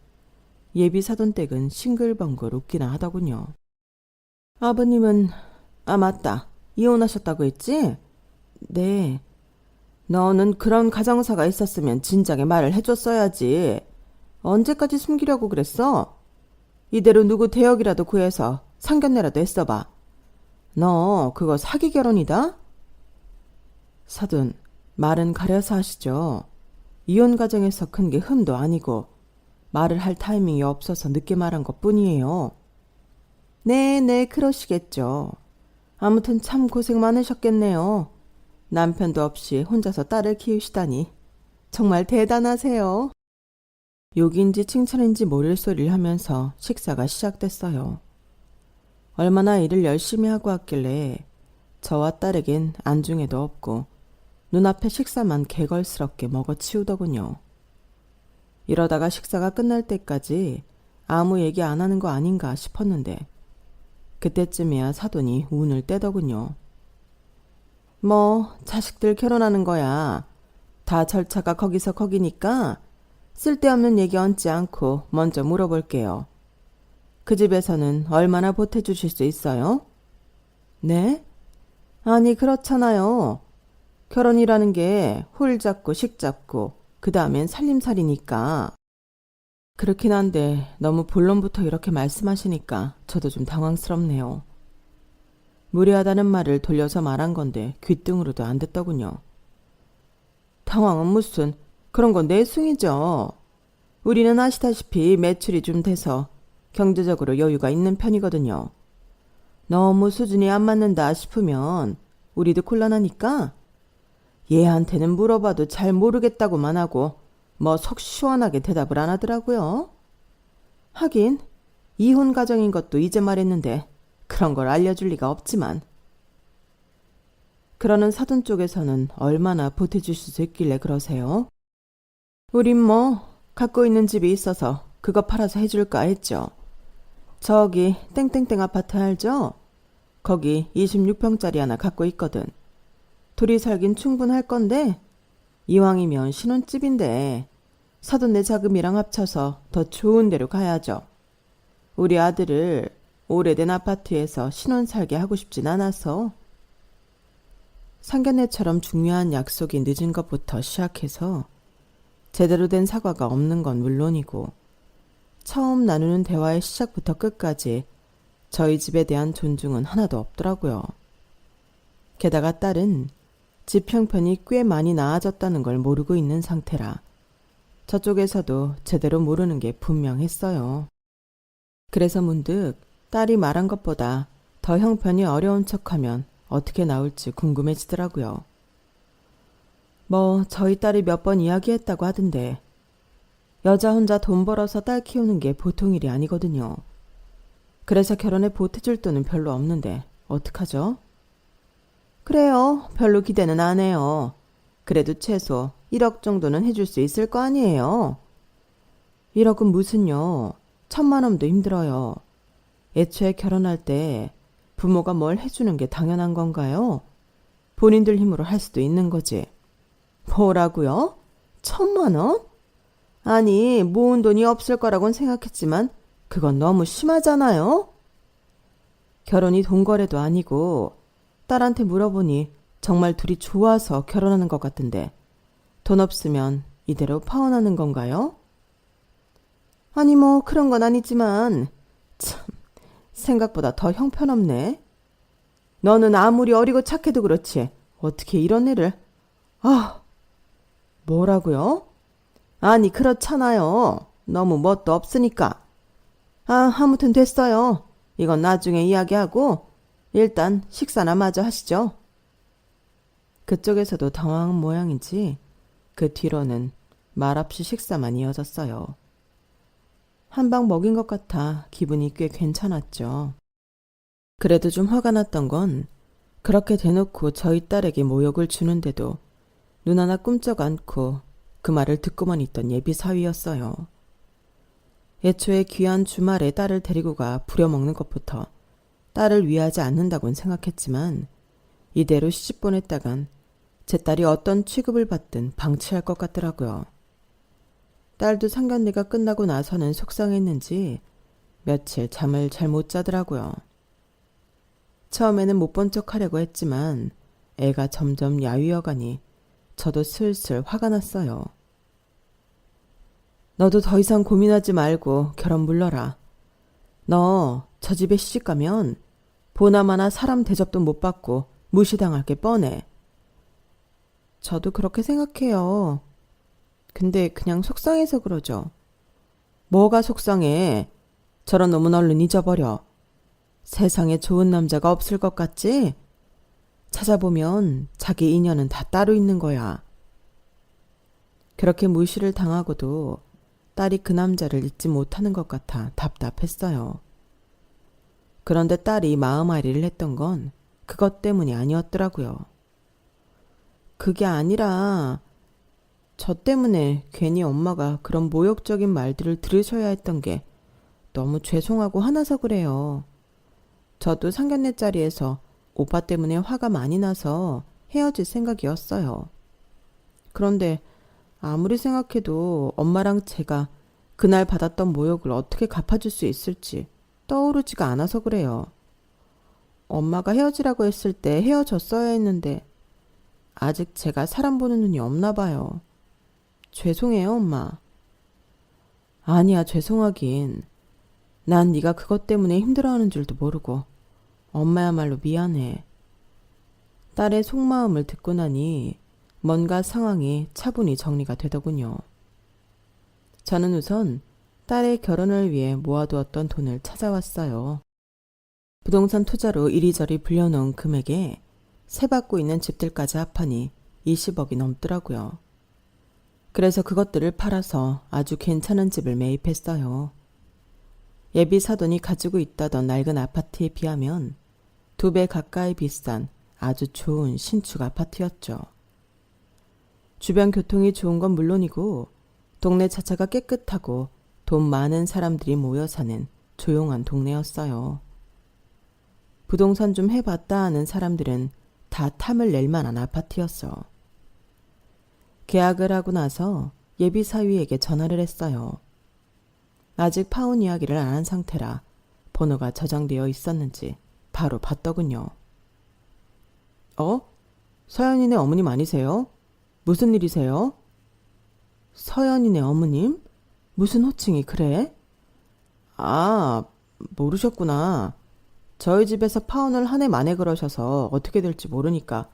예비 사돈댁은 싱글벙글 웃기나 하더군요. 아버님은 맞다. 이혼하셨다고 했지? 네. 너는 그런 가정사가 있었으면 진작에 말을 해줬어야지. 언제까지 숨기려고 그랬어? 이대로 누구 대역이라도 구해서 상견례라도 했어봐. 너 그거 사기 결혼이다? 사돈, 말은 가려서 하시죠. 이혼 가정에서 큰 게 흠도 아니고 말을 할 타이밍이 없어서 늦게 말한 것뿐이에요. 네, 그러시겠죠. 아무튼 참 고생 많으셨겠네요. 남편도 없이 혼자서 딸을 키우시다니 정말 대단하세요. 욕인지 칭찬인지 모를 소리를 하면서 식사가 시작됐어요. 얼마나 일을 열심히 하고 왔길래 저와 딸에겐 안중에도 없고 눈앞에 식사만 개걸스럽게 먹어치우더군요. 이러다가 식사가 끝날 때까지 아무 얘기 안 하는 거 아닌가 싶었는데 그때쯤이야 사돈이 운을 떼더군요. 뭐 자식들 결혼하는 거야. 다 절차가 거기서 거기니까 쓸데없는 얘기 얹지 않고 먼저 물어볼게요. 그 집에서는 얼마나 보태주실 수 있어요? 네? 아니 그렇잖아요. 결혼이라는 게 홀 잡고 식 잡고 그 다음엔 살림살이니까. 그렇긴 한데 너무 본론부터 이렇게 말씀하시니까 저도 좀 당황스럽네요. 무례하다는 말을 돌려서 말한 건데 귓등으로도 안 듣더군요. 당황은 무슨, 그런 건 내숭이죠. 우리는 아시다시피 매출이 좀 돼서 경제적으로 여유가 있는 편이거든요. 너무 수준이 안 맞는다 싶으면 우리도 곤란하니까 얘한테는 물어봐도 잘 모르겠다고만 하고 뭐 속 시원하게 대답을 안 하더라고요. 하긴 이혼 가정인 것도 이제 말했는데 그런 걸 알려줄 리가 없지만. 그러는 사돈 쪽에서는 얼마나 보태주실 수 있길래 그러세요? 우린 뭐 갖고 있는 집이 있어서 그거 팔아서 해줄까 했죠. 저기 땡땡땡 아파트 알죠? 거기 26평짜리 하나 갖고 있거든. 둘이 살긴 충분할 건데 이왕이면 신혼집인데 사돈네 자금이랑 합쳐서 더 좋은 데로 가야죠. 우리 아들을 오래된 아파트에서 신혼 살게 하고 싶진 않아서. 상견례처럼 중요한 약속이 늦은 것부터 시작해서 제대로 된 사과가 없는 건 물론이고 처음 나누는 대화의 시작부터 끝까지 저희 집에 대한 존중은 하나도 없더라고요. 게다가 딸은 집 형편이 꽤 많이 나아졌다는 걸 모르고 있는 상태라 저쪽에서도 제대로 모르는 게 분명했어요. 그래서 문득 딸이 말한 것보다 더 형편이 어려운 척하면 어떻게 나올지 궁금해지더라고요. 뭐 저희 딸이 몇 번 이야기했다고 하던데 여자 혼자 돈 벌어서 딸 키우는 게 보통 일이 아니거든요. 그래서 결혼에 보태줄 돈은 별로 없는데 어떡하죠? 그래요. 별로 기대는 안 해요. 그래도 최소 1억 정도는 해줄 수 있을 거 아니에요. 1억은 무슨요. 1,000만 원도 힘들어요. 애초에 결혼할 때 부모가 뭘 해주는 게 당연한 건가요? 본인들 힘으로 할 수도 있는 거지. 뭐라고요? 1,000만 원? 아니, 모은 돈이 없을 거라고는 생각했지만 그건 너무 심하잖아요? 결혼이 돈거래도 아니고 딸한테 물어보니 정말 둘이 좋아서 결혼하는 것 같은데 돈 없으면 이대로 파혼하는 건가요? 아니 뭐 그런 건 아니지만 참 생각보다 더 형편없네. 너는 아무리 어리고 착해도 그렇지 어떻게 이런 애를. 뭐라고요? 아니 그렇잖아요. 너무 멋도 없으니까. 아무튼 됐어요. 이건 나중에 이야기하고 일단 식사나 마저 하시죠. 그쪽에서도 당황한 모양인지 그 뒤로는 말없이 식사만 이어졌어요. 한 방 먹인 것 같아 기분이 꽤 괜찮았죠. 그래도 좀 화가 났던 건 그렇게 대놓고 저희 딸에게 모욕을 주는데도 눈 하나 꿈쩍 않고 그 말을 듣고만 있던 예비 사위였어요. 애초에 귀한 주말에 딸을 데리고 가 부려먹는 것부터 딸을 위하지 않는다고는 생각했지만 이대로 시집 보냈다간 제 딸이 어떤 취급을 받든 방치할 것 같더라고요. 딸도 상견례가 끝나고 나서는 속상했는지 며칠 잠을 잘 못 자더라고요. 처음에는 못 본 척 하려고 했지만 애가 점점 야위어가니 저도 슬슬 화가 났어요. 너도 더 이상 고민하지 말고 결혼 물러라. 너 저 집에 시집가면 보나마나 사람 대접도 못 받고 무시당할 게 뻔해. 저도 그렇게 생각해요. 근데 그냥 속상해서 그러죠. 뭐가 속상해. 저런 놈은 얼른 잊어버려. 세상에 좋은 남자가 없을 것 같지? 찾아보면 자기 인연은 다 따로 있는 거야. 그렇게 무시를 당하고도 딸이 그 남자를 잊지 못하는 것 같아 답답했어요. 그런데 딸이 마음앓이를 했던 건 그것 때문이 아니었더라고요. 그게 아니라 저 때문에 괜히 엄마가 그런 모욕적인 말들을 들으셔야 했던 게 너무 죄송하고 화나서 그래요. 저도 상견례 자리에서 오빠 때문에 화가 많이 나서 헤어질 생각이었어요. 그런데 아무리 생각해도 엄마랑 제가 그날 받았던 모욕을 어떻게 갚아줄 수 있을지 떠오르지가 않아서 그래요. 엄마가 헤어지라고 했을 때 헤어졌어야 했는데 아직 제가 사람 보는 눈이 없나 봐요. 죄송해요, 엄마. 아니야, 죄송하긴. 난 네가 그것 때문에 힘들어하는 줄도 모르고 엄마야말로 미안해. 딸의 속마음을 듣고 나니 뭔가 상황이 차분히 정리가 되더군요. 저는 우선 딸의 결혼을 위해 모아두었던 돈을 찾아왔어요. 부동산 투자로 이리저리 불려놓은 금액에 세 받고 있는 집들까지 합하니 20억이 넘더라고요. 그래서 그것들을 팔아서 아주 괜찮은 집을 매입했어요. 예비 사돈이 가지고 있다던 낡은 아파트에 비하면 2배 가까이 비싼 아주 좋은 신축 아파트였죠. 주변 교통이 좋은 건 물론이고 동네 자체가 깨끗하고 돈 많은 사람들이 모여 사는 조용한 동네였어요. 부동산 좀 해봤다 하는 사람들은 다 탐을 낼 만한 아파트였어. 계약을 하고 나서 예비 사위에게 전화를 했어요. 아직 파혼 이야기를 안 한 상태라 번호가 저장되어 있었는지 바로 봤더군요. 서연이네 어머님 아니세요? 무슨 일이세요? 서연이네 어머님? 무슨 호칭이 그래? 아, 모르셨구나. 저희 집에서 파혼을 한 해 만에 그러셔서 어떻게 될지 모르니까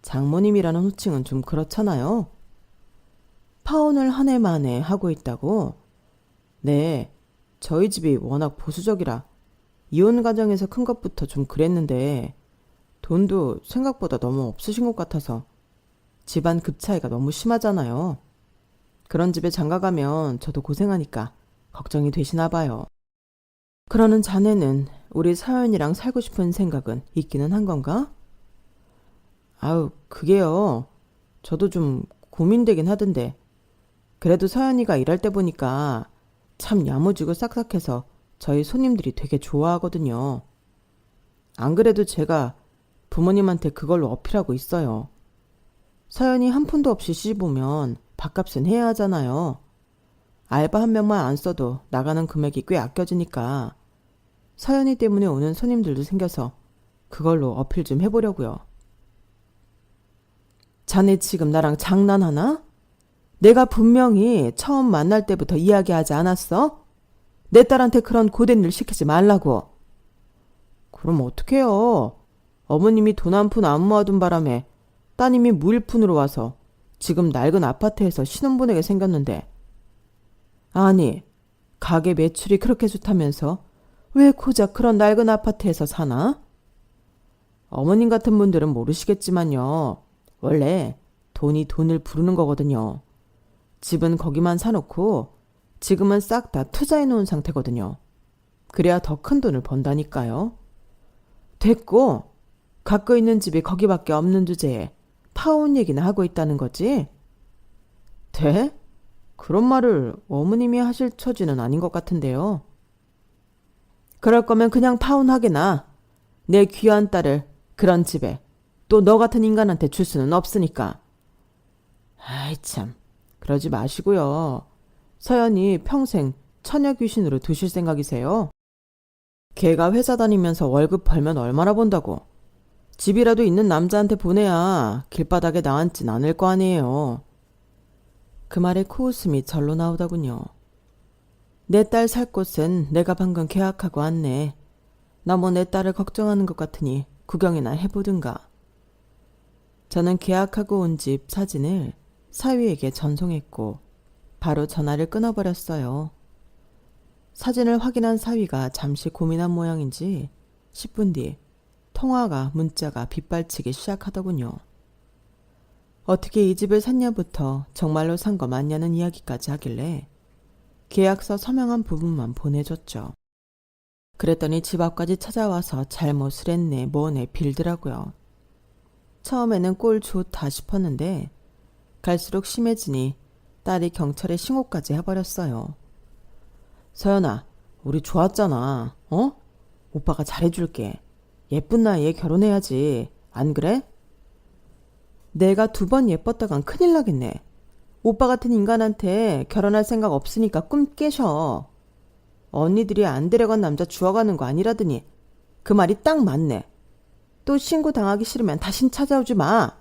장모님이라는 호칭은 좀 그렇잖아요. 파혼을 한 해 만에 하고 있다고? 네, 저희 집이 워낙 보수적이라 이혼 과정에서 큰 것부터 좀 그랬는데 돈도 생각보다 너무 없으신 것 같아서 집안 급 차이가 너무 심하잖아요. 그런 집에 장가가면 저도 고생하니까 걱정이 되시나 봐요. 그러는 자네는 우리 서연이랑 살고 싶은 생각은 있기는 한 건가? 아우, 그게요. 저도 좀 고민되긴 하던데. 그래도 서연이가 일할 때 보니까 참 야무지고 싹싹해서 저희 손님들이 되게 좋아하거든요. 안 그래도 제가 부모님한테 그걸로 어필하고 있어요. 서연이 한 푼도 없이 시집오면 밥값은 해야 하잖아요. 알바 한 명만 안 써도 나가는 금액이 꽤 아껴지니까 서연이 때문에 오는 손님들도 생겨서 그걸로 어필 좀 해보려고요. 자네 지금 나랑 장난하나? 내가 분명히 처음 만날 때부터 이야기하지 않았어? 내 딸한테 그런 고된 일 시키지 말라고. 그럼 어떡해요? 어머님이 돈 한 푼 안 모아둔 바람에 따님이 무일푼으로 와서 지금 낡은 아파트에서 신혼보내게 생겼는데. 아니, 가게 매출이 그렇게 좋다면서 왜 고작 그런 낡은 아파트에서 사나? 어머님 같은 분들은 모르시겠지만요. 원래 돈이 돈을 부르는 거거든요. 집은 거기만 사놓고 지금은 싹 다 투자해 놓은 상태거든요. 그래야 더 큰 돈을 번다니까요. 됐고, 갖고 있는 집이 거기밖에 없는 주제에 파혼 얘기나 하고 있다는 거지? 돼? 그런 말을 어머님이 하실 처지는 아닌 것 같은데요. 그럴 거면 그냥 파혼하게나. 내 귀한 딸을 그런 집에 또 너 같은 인간한테 줄 수는 없으니까. 아이 참, 그러지 마시고요. 서연이 평생 처녀 귀신으로 두실 생각이세요? 걔가 회사 다니면서 월급 벌면 얼마나 번다고. 집이라도 있는 남자한테 보내야 길바닥에 나앉진 않을 거 아니에요. 그 말에 코웃음이 절로 나오더군요. 내 딸 살 곳은 내가 방금 계약하고 왔네. 나 뭐 내 딸을 걱정하는 것 같으니 구경이나 해보든가. 저는 계약하고 온 집 사진을 사위에게 전송했고 바로 전화를 끊어버렸어요. 사진을 확인한 사위가 잠시 고민한 모양인지 10분 뒤 통화가 문자가 빗발치기 시작하더군요. 어떻게 이 집을 샀냐부터 정말로 산 거 맞냐는 이야기까지 하길래 계약서 서명한 부분만 보내줬죠. 그랬더니 집 앞까지 찾아와서 잘못을 했네 뭐네 빌더라고요. 처음에는 꼴 좋다 싶었는데 갈수록 심해지니 딸이 경찰에 신고까지 해버렸어요. 서연아, 우리 좋았잖아. 오빠가 잘해줄게. 예쁜 나이에 결혼해야지. 안 그래? 내가 2번 예뻤다간 큰일 나겠네. 오빠 같은 인간한테 결혼할 생각 없으니까 꿈 깨셔. 언니들이 안 데려간 남자 주워가는 거 아니라더니 그 말이 딱 맞네. 또 신고 당하기 싫으면 다신 찾아오지 마.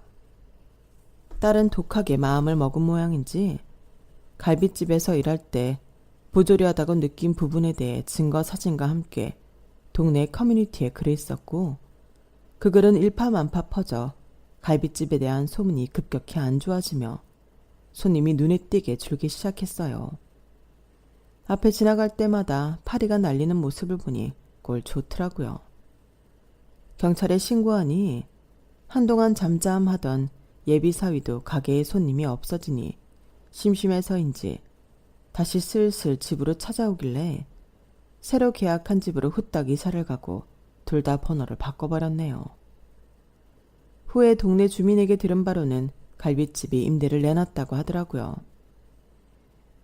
딸은 독하게 마음을 먹은 모양인지 갈빗집에서 일할 때 부조리하다고 느낀 부분에 대해 증거 사진과 함께 동네 커뮤니티에 글을 썼고 그 글은 일파만파 퍼져 갈빗집에 대한 소문이 급격히 안 좋아지며 손님이 눈에 띄게 줄기 시작했어요. 앞에 지나갈 때마다 파리가 날리는 모습을 보니 꼴 좋더라고요. 경찰에 신고하니 한동안 잠잠하던 예비사위도 가게에 손님이 없어지니 심심해서인지 다시 슬슬 집으로 찾아오길래 새로 계약한 집으로 후딱 이사를 가고 둘 다 번호를 바꿔버렸네요. 후에 동네 주민에게 들은 바로는 갈빗집이 임대를 내놨다고 하더라고요.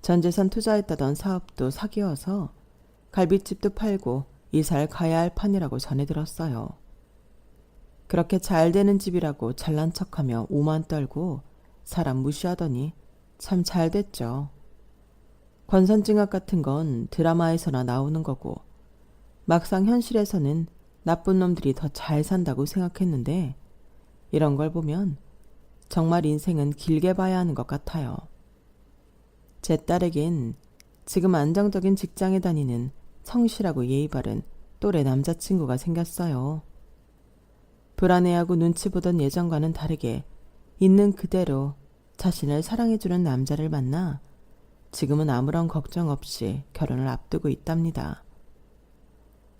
전 재산 투자했다던 사업도 사기여서 갈빗집도 팔고 이사를 가야 할 판이라고 전해 들었어요. 그렇게 잘 되는 집이라고 잘난 척하며 오만 떨고 사람 무시하더니 참 잘 됐죠. 권선징악 같은 건 드라마에서나 나오는 거고 막상 현실에서는 나쁜 놈들이 더 잘 산다고 생각했는데 이런 걸 보면 정말 인생은 길게 봐야 하는 것 같아요. 제 딸에겐 지금 안정적인 직장에 다니는 성실하고 예의 바른 또래 남자친구가 생겼어요. 불안해하고 눈치 보던 예전과는 다르게 있는 그대로 자신을 사랑해주는 남자를 만나 지금은 아무런 걱정 없이 결혼을 앞두고 있답니다.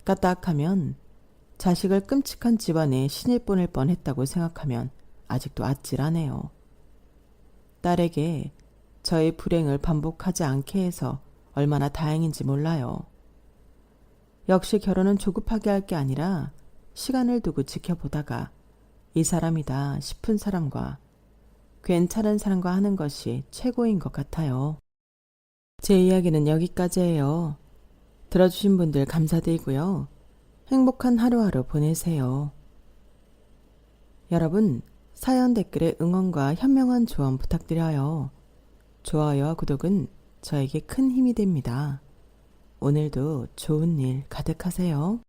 까딱하면 자식을 끔찍한 집안에 신일 보낼 뻔했다고 생각하면 아직도 아찔하네요. 딸에게 저의 불행을 반복하지 않게 해서 얼마나 다행인지 몰라요. 역시 결혼은 조급하게 할 게 아니라 시간을 두고 지켜보다가 이 사람이다 싶은 사람과 괜찮은 사람과 하는 것이 최고인 것 같아요. 제 이야기는 여기까지예요. 들어주신 분들 감사드리고요. 행복한 하루하루 보내세요. 여러분, 사연 댓글에 응원과 현명한 조언 부탁드려요. 좋아요와 구독은 저에게 큰 힘이 됩니다. 오늘도 좋은 일 가득하세요.